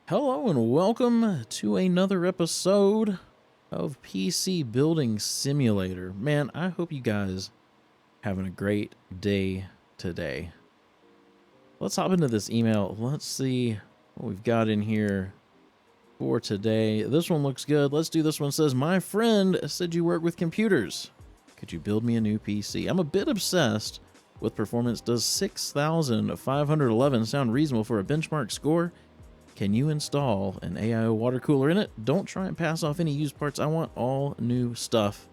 Hello and welcome to another episode of PC Building Simulator. Man, I hope you guys having a great day today. Let's hop into this email. Let's see what we've got in here for today. This one looks good. Let's do this one. It says, my friend said you work with computers. Could you build me a new PC? I'm a bit obsessed with performance. Does 6,511 sound reasonable for a benchmark score? Can you install an AIO water cooler in it? Don't try and pass off any used parts. I want all new stuff.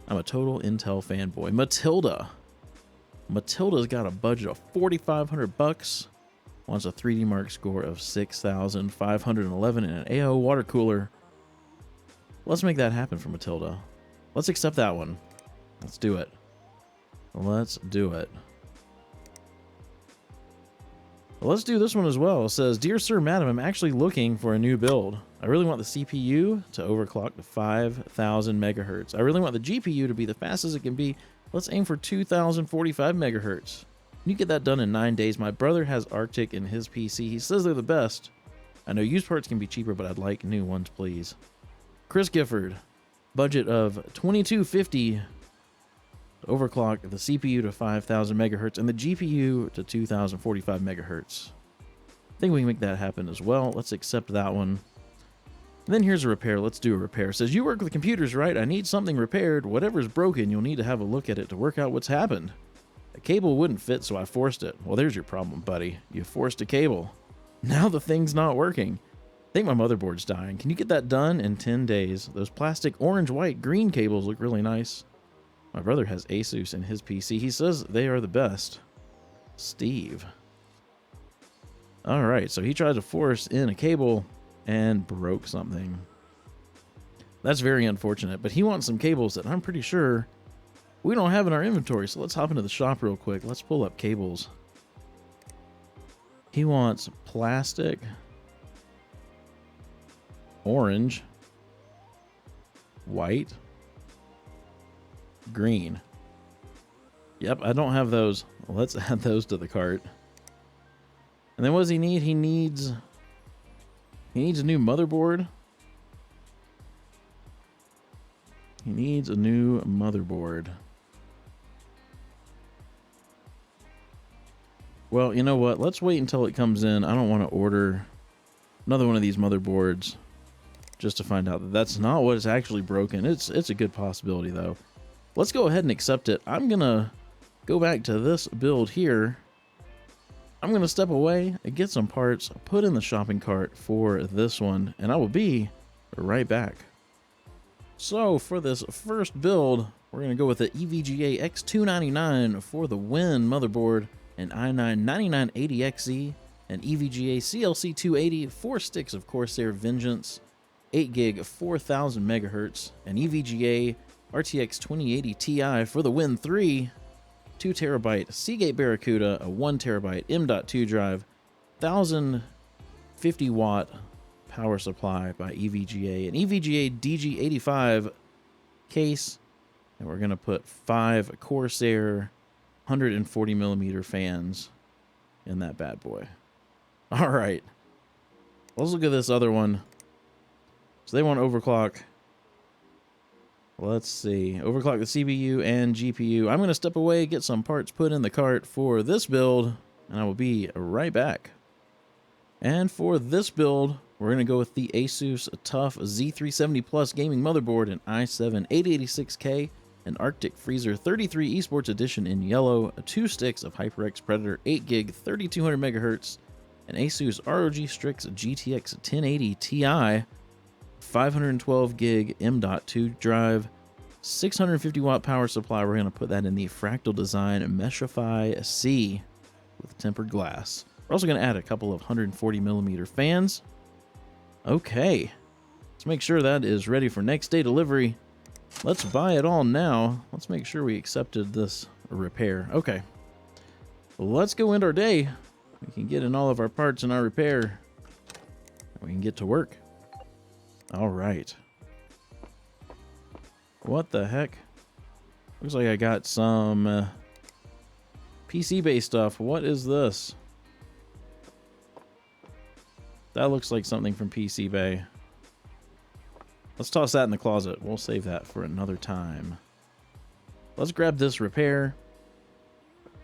I'm a total Intel fanboy. Matilda's got a budget of 4,500 bucks. Wants a 3D Mark score of 6,511 and an AIO water cooler. Let's make that happen for Matilda. Let's accept that one. Let's do it. Let's do it. Well, let's do this one as well. It says, Dear Sir, Madam, I'm actually looking for a new build. I really want the CPU to overclock to 5,000 megahertz. I really want the GPU to be the fastest it can be. Let's aim for 2,045 megahertz. Can you get that done in 9 days? My brother has Arctic in his PC. He says they're the best. I know used parts can be cheaper, but I'd like new ones, please. Chris Gifford, budget of $2,250. Overclock the CPU to 5,000 megahertz and the GPU to 2,045 megahertz. I think we can make that happen as well. Let's accept that one. And then here's a repair. Let's do a repair. It says, you work with computers, right? I need something repaired. Whatever's broken, you'll need to have a look at it to work out what's happened. A cable wouldn't fit, so I forced it. Well, there's your problem, buddy. You forced a cable. Now the thing's not working. I think my motherboard's dying. Can you get that done in 10 days? Those plastic orange, white, green cables look really nice. My brother has Asus in his PC. He says they are the best. Steve. All right, so he tried to force in a cable and broke something. That's very unfortunate, but he wants some cables that I'm pretty sure we don't have in our inventory. So let's hop into the shop real quick. Let's pull up cables. He wants plastic, orange, white, green. Yep, I don't have those. Well, let's add those to the cart. And then what does he need? He needs a new motherboard. He needs a new motherboard. Well, you know what? Let's wait until it comes in. I don't want to order another one of these motherboards just to find out that that's not what is actually broken. It's a good possibility though. Let's go ahead and accept it. I'm going to go back to this build here. I'm going to step away and get some parts, put in the shopping cart for this one, and I will be right back. So for this first build, we're going to go with the EVGA X299 for the Win motherboard, an i9-9980XE, an EVGA CLC280, 4 sticks of Corsair Vengeance, 8 gig 4,000 megahertz, an EVGA RTX 2080 Ti for the Win 3, 2 terabyte Seagate Barracuda, a 1 terabyte M.2 drive, 1,050 watt power supply by EVGA, an EVGA DG85 case, and we're going to put 5 Corsair 140 millimeter fans in that bad boy. All right, let's look at this other one. So they want overclock. Let's see. Overclock the CPU and GPU. I'm going to step away, get some parts put in the cart for this build, and I will be right back. And for this build, we're going to go with the Asus TUF Z370 Plus gaming motherboard, an i7-8886K, an Arctic Freezer 33 Esports Edition in yellow, 2 sticks of HyperX Predator 8 gig 3200 megahertz, an Asus ROG Strix GTX 1080 Ti, 512 gig M.2 drive, 650 watt power supply. We're going to put that in the Fractal Design Meshify C with tempered glass. We're also going to add a couple of 140 millimeter fans. Okay, let's make sure that is ready for next day delivery. Let's buy it all now. Let's make sure we accepted this repair. Okay, let's go into our day. We can get in all of our parts and our repair. We can get to work. All right. What the heck? Looks like I got some PC-based stuff. What is this? That looks like something from PC Bay. Let's toss that in the closet. We'll save that for another time. Let's grab this repair.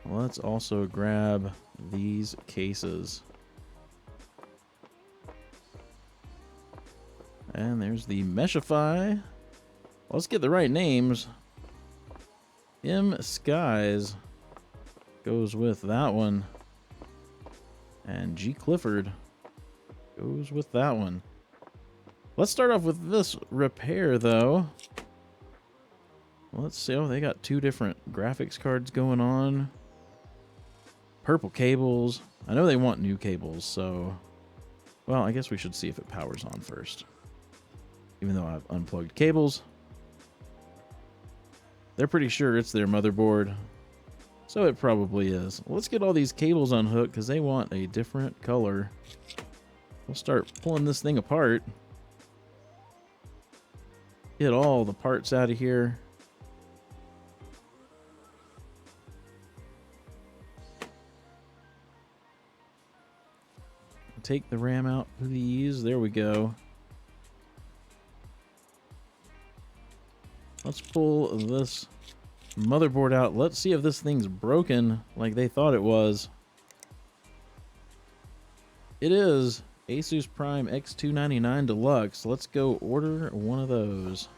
Let's also grab these cases. And there's the Meshify. Let's get the right names. M Skies goes with that one. And G Clifford goes with that one. Let's start off with this repair, though. Let's see. Oh, they got two different graphics cards going on. Purple cables. I know they want new cables, so... Well, I guess we should see if it powers on first. Even though I've unplugged cables. They're pretty sure it's their motherboard. So it probably is. Let's get all these cables unhooked because they want a different color. We'll start pulling this thing apart. Get all the parts out of here. Take the RAM out, please. There we go. Let's pull this motherboard out. Let's see if this thing's broken like they thought it was. It is Asus Prime X299 Deluxe. Let's go order one of those.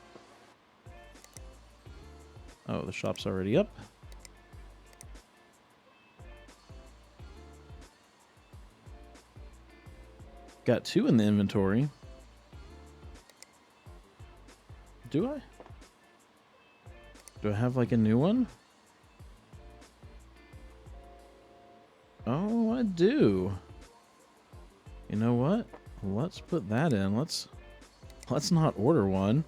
Oh, the shop's already up. Got two in the inventory. Do I? Do I have like a new one? Oh, I do. You know what? Let's put that in. Let's not order one.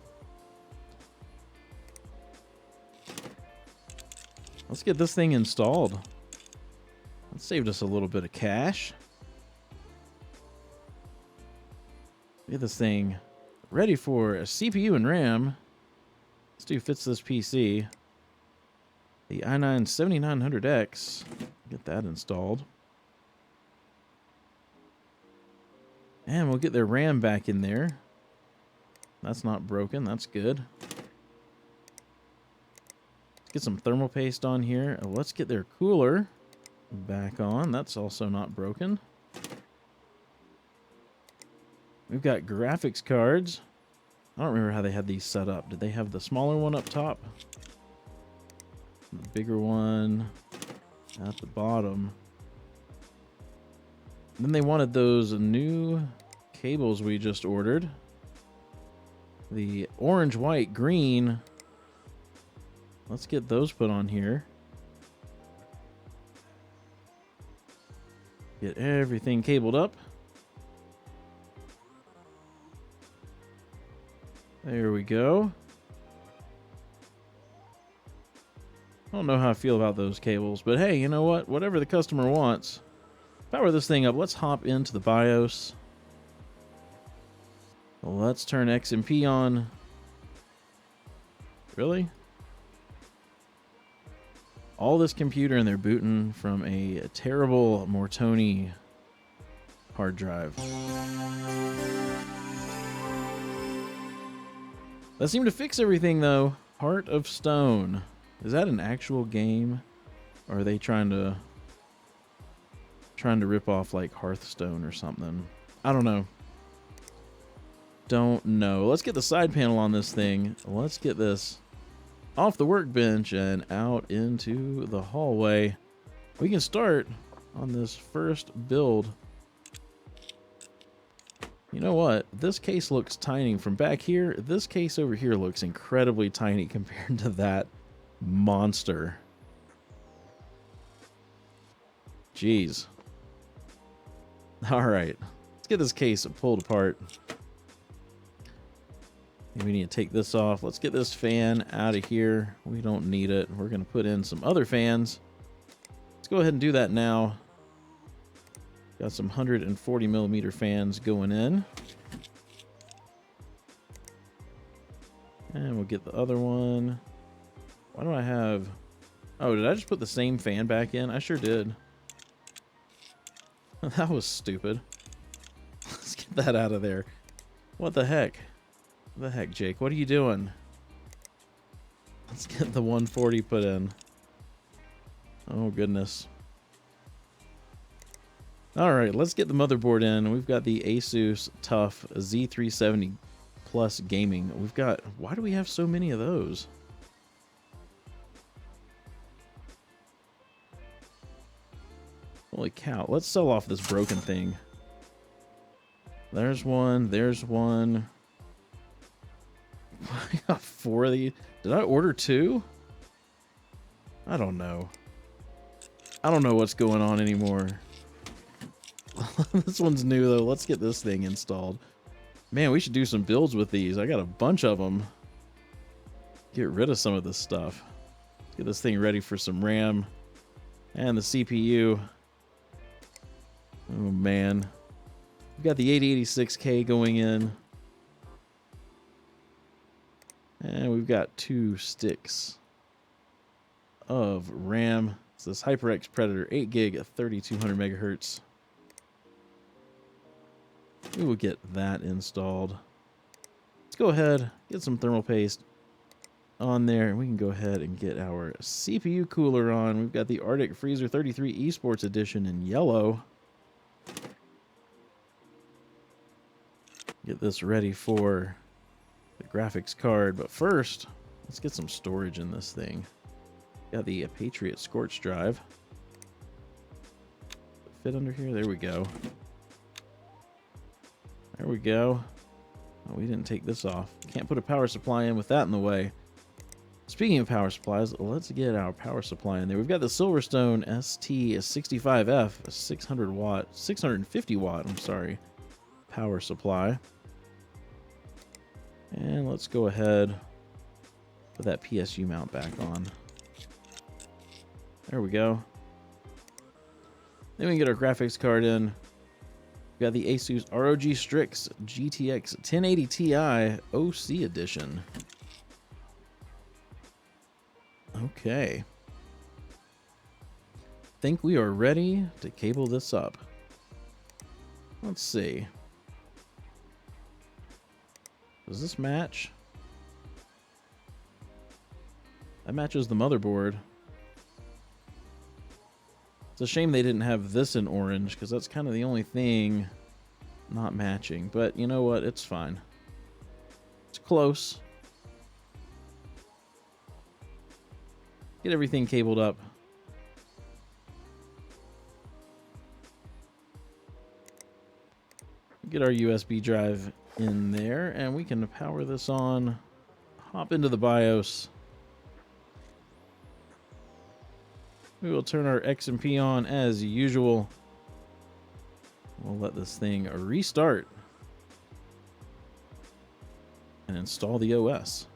Let's get this thing installed. That saved us a little bit of cash. Get this thing ready for a CPU and RAM. Let's do fits this PC. The i9-7900X. Get that installed. And we'll get their RAM back in there. That's not broken. That's good. Let's get some thermal paste on here. Let's get their cooler back on. That's also not broken. We've got graphics cards. I don't remember how they had these set up. Did they have the smaller one up top? The bigger one at the bottom. And then they wanted those new cables we just ordered. The orange, white, green. Let's get those put on here. Get everything cabled up. There we go. I don't know how I feel about those cables, but hey, you know what? Whatever the customer wants. Power this thing up. Let's hop into the BIOS. Let's turn XMP on. Really? All this computer and they're booting from a terrible Mortoni hard drive. That seemed to fix everything, though. Heart of Stone. Is that an actual game? Or are they trying to rip off, like, Hearthstone or something? I don't know. Don't know. Let's get the side panel on this thing. Let's get this off the workbench and out into the hallway. We can start on this first build. You know what? This case looks tiny from back here. This case over here looks incredibly tiny compared to that monster. Jeez. All right. Let's get this case pulled apart. We need to take this off. Let's get this fan out of here. We don't need it. We're going to put in some other fans. Let's go ahead and do that now. Got some 140 millimeter fans going in. And we'll get the other one. Why do I have... Oh, did I just put the same fan back in? I sure did. That was stupid. Let's that out of there. What the heck? What the heck, Jake? What are you doing? Let's get the 140 put in. Oh, goodness. All right, let's get the motherboard in. We've got the Asus TUF Z370 Plus Gaming. We've got... Why do we have so many of those? Holy cow. Let's sell off this broken thing. There's one. There's one. I got 4 of these. Did I order 2? I don't know. I don't know what's going on anymore. This one's new, though. Let's get this thing installed. Man, we should do some builds with these. I got a bunch of them. Get rid of some of this stuff. Let's get this thing ready for some RAM and the CPU. Oh, man. We've got the 8086K going in. And we've got 2 sticks of RAM. It's this HyperX Predator 8 gig at 3200 megahertz. We will get that installed. Let's go ahead, get some thermal paste on there, and we can go ahead and get our CPU cooler on. We've got the Arctic Freezer 33 Esports Edition in yellow. Get this ready for the graphics card, but first, let's get some storage in this thing. Got the Patriot Scorch drive. Fit under here? There we go. There we go. Oh, we didn't take this off. Can't put a power supply in with that in the way. Speaking of power supplies, let's get our power supply in there. We've got the Silverstone ST65F, a 650 watt, I'm sorry, power supply. And let's go ahead, put that PSU mount back on. There we go. Then we can get our graphics card in. We got the Asus ROG Strix GTX 1080 Ti OC Edition. Okay. Think we are ready to cable this up. Let's see. Does this match? That matches the motherboard. It's a shame they didn't have this in orange, because that's kind of the only thing not matching. But you know what? It's fine. It's close. Get everything cabled up. Get our USB drive in there, and we can power this on. Hop into the BIOS. We will turn our X&P on as usual. We'll let this thing restart and install the OS.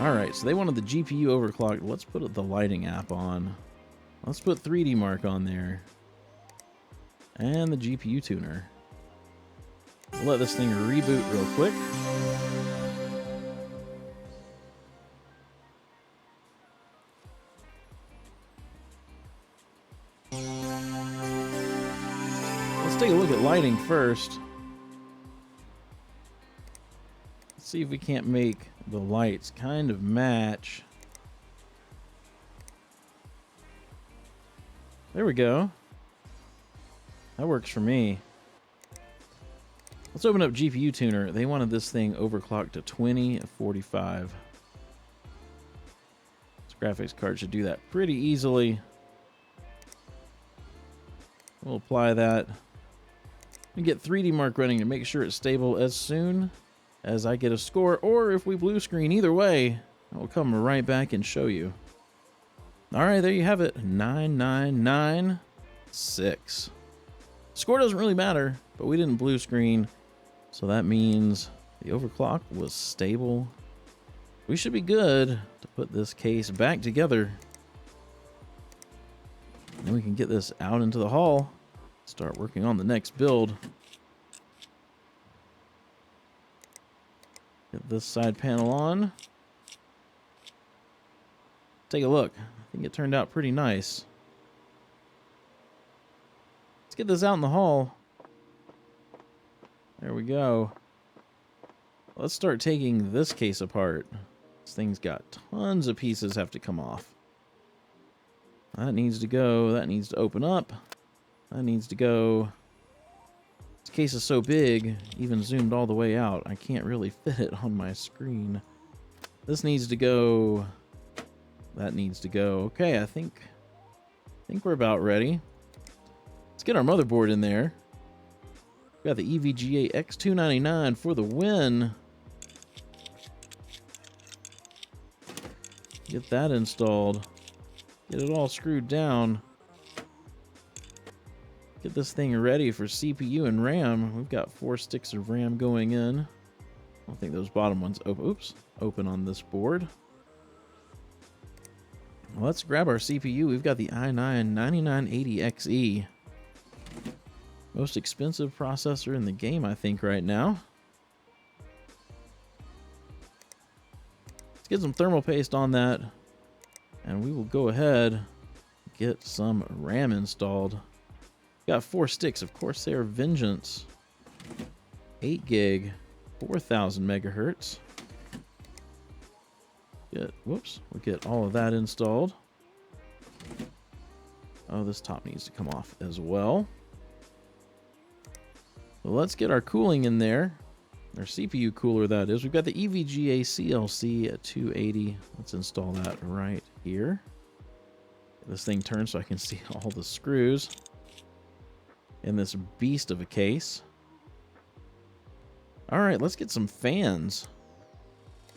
Alright, so they wanted the GPU overclocked. Let's put the lighting app on. Let's put 3D Mark on there. And the GPU tuner. We'll let this thing reboot real quick. Let's take a look at lighting first. Let's see if we can't make the lights kind of match. There we go. That works for me. Let's open up GPU tuner. They wanted this thing overclocked to 2045. This graphics card should do that pretty easily. We'll apply that. We get 3D Mark running to make sure it's stable as soon as I get a score, or if we blue screen. Either way, I will come right back and show you. All right, there you have it. 9996. Score doesn't really matter, but we didn't blue screen, so that means the overclock was stable. We should be good to put this case back together. Then we can get this out into the hall, start working on the next build. Get this side panel on. Take a look. I think it turned out pretty nice. Let's get this out in the hall. There we go. Let's start taking this case apart. This thing's got tons of pieces have to come off. That needs to go. That needs to open up. That needs to go. This case is so big, even zoomed all the way out, I can't really fit it on my screen. This needs to go. That needs to go. Okay, I think we're about ready. Let's get our motherboard in there. We got the EVGA X299 for the win. Get that installed. Get it all screwed down. Get this thing ready for CPU and RAM. We've got 4 sticks of RAM going in. I don't think those bottom ones open on this board. Well, let's grab our CPU. We've got the i9-9980XE. Most expensive processor in the game, I think, right now. Let's get some thermal paste on that. And we will go ahead and get some RAM installed. Got 4 sticks of Corsair Vengeance. 8 gig, 4000 megahertz. We'll get all of that installed. Oh, this top needs to come off as well. So let's get our cooling in there. Our CPU cooler, that is. We've got the EVGA CLC at 280. Let's install that right here. Get this thing turned so I can see all the screws in this beast of a case. All right, let's get some fans.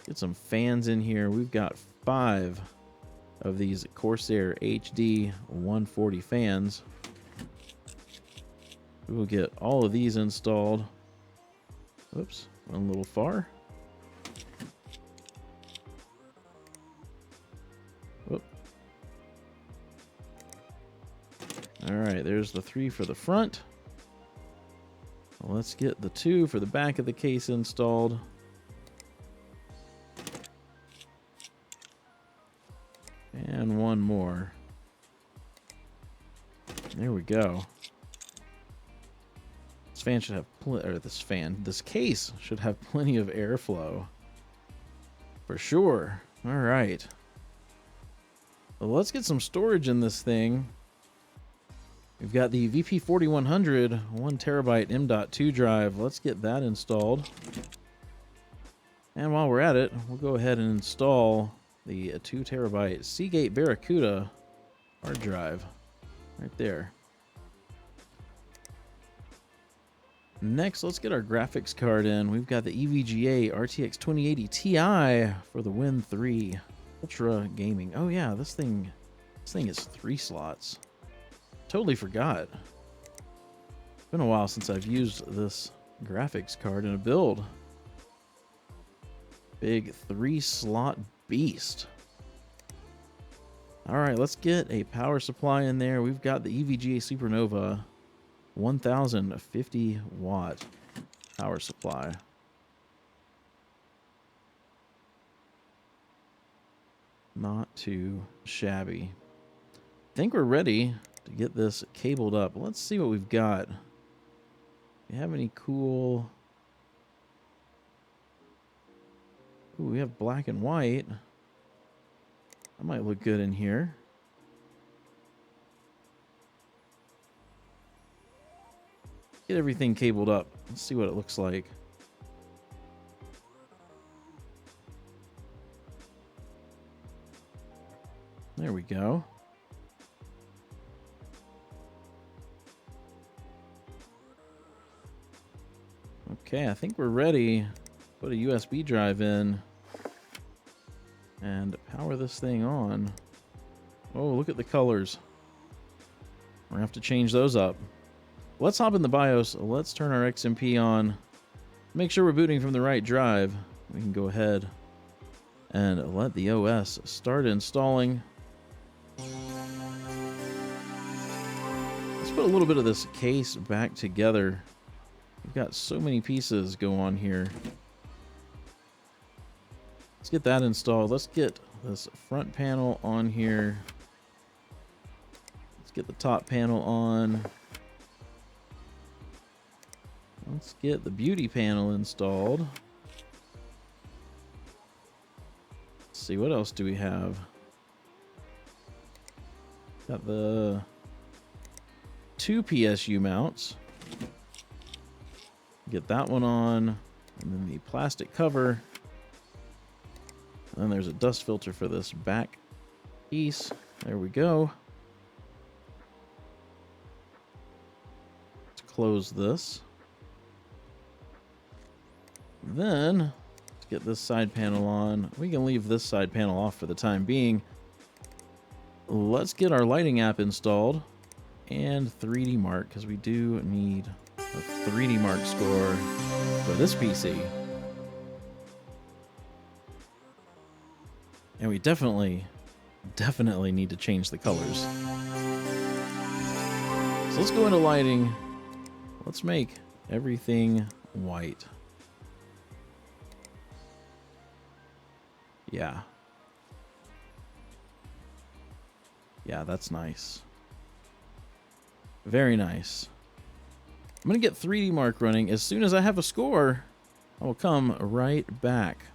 Get some fans in here. We've got 5 of these Corsair HD 140 fans. We will get all of these installed. Oops, went a little far. Whoop. All right, there's the 3 for the front. Well, let's get the 2 for the back of the case installed. And 1 more. There we go. This fan should have this case should have plenty of airflow. For sure. All right. Well, let's get some storage in this thing. We've got the VP4100 1TB M.2 drive. Let's get that installed. And while we're at it, we'll go ahead and install the 2TB Seagate Barracuda hard drive right there. Next, let's get our graphics card in. We've got the EVGA RTX 2080 Ti for the Win 3 Ultra Gaming. Oh yeah, this thing is 3 slots. Totally forgot. It's been a while since I've used this graphics card in a build. Big 3-slot beast. All right, let's get a power supply in there. We've got the EVGA Supernova 1050 watt power supply. Not too shabby. I think we're ready to get this cabled up. Let's see what we've got. Do you have any cool... Ooh, we have black and white. That might look good in here. Get everything cabled up. Let's see what it looks like. There we go. Okay, I think we're ready. Put a USB drive in and power this thing on. Oh, look at the colors. We're gonna have to change those up. Let's hop in the BIOS. Let's turn our XMP on. Make sure we're booting from the right drive. We can go ahead and let the OS start installing. Let's put a little bit of this case back together. We've got so many pieces go on here. Let's get that installed. Let's get this front panel on here. Let's get the top panel on. Let's get the beauty panel installed. Let's see, what else do we have? Got the 2 PSU mounts. Get that one on, and then the plastic cover. And then there's a dust filter for this back piece. There we go. Let's close this. Then, let's get this side panel on. We can leave this side panel off for the time being. Let's get our lighting app installed and 3D Mark, because we do need a 3D Mark score for this PC. And we definitely need to change the colors. So let's go into lighting. Let's make everything white. Yeah. Yeah, that's nice. Very nice. I'm going to get 3D Mark running. As soon as I have a score, I will come right back.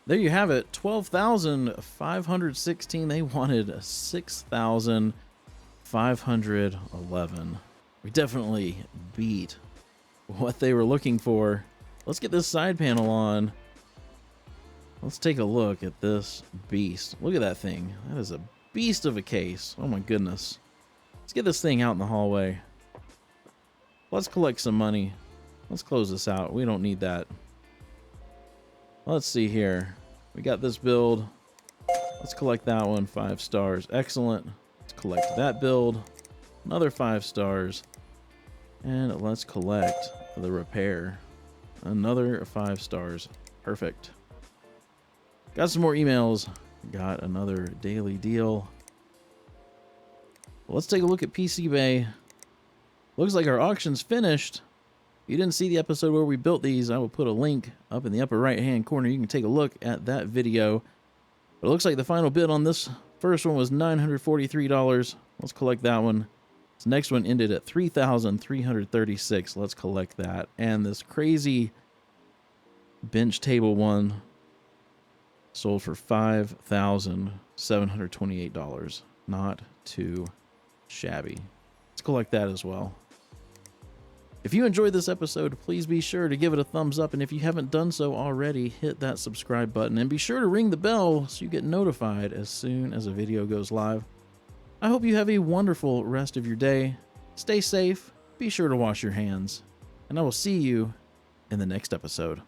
There you have it. 12,516. They wanted 6,511. We definitely beat what they were looking for. Let's get this side panel on. Let's take a look at this beast. Look at that thing. That is a beast of a case. Oh my goodness. Let's get this thing out in the hallway. Let's collect some money. Let's close this out. We don't need that. Let's see here. We got this build. Let's collect that one. 5 stars. Excellent. Let's collect that build. Another 5 stars. And let's collect the repair. Another 5 stars. Perfect. Got some more emails. Got another daily deal. Let's take a look at PC Bay. Looks like our auction's finished. If you didn't see the episode where we built these, I will put a link up in the upper right hand corner. You can take a look at that video. But it looks like the final bid on this first one was $943. Let's collect that one. This next one ended at $3,336. Let's collect that. And this crazy bench table one sold for $5,728. Not too shabby. Let's collect that as well. If you enjoyed this episode, please be sure to give it a thumbs up. And if you haven't done so already, hit that subscribe button. And be sure to ring the bell so you get notified as soon as a video goes live. I hope you have a wonderful rest of your day. Stay safe. Be sure to wash your hands. And I will see you in the next episode.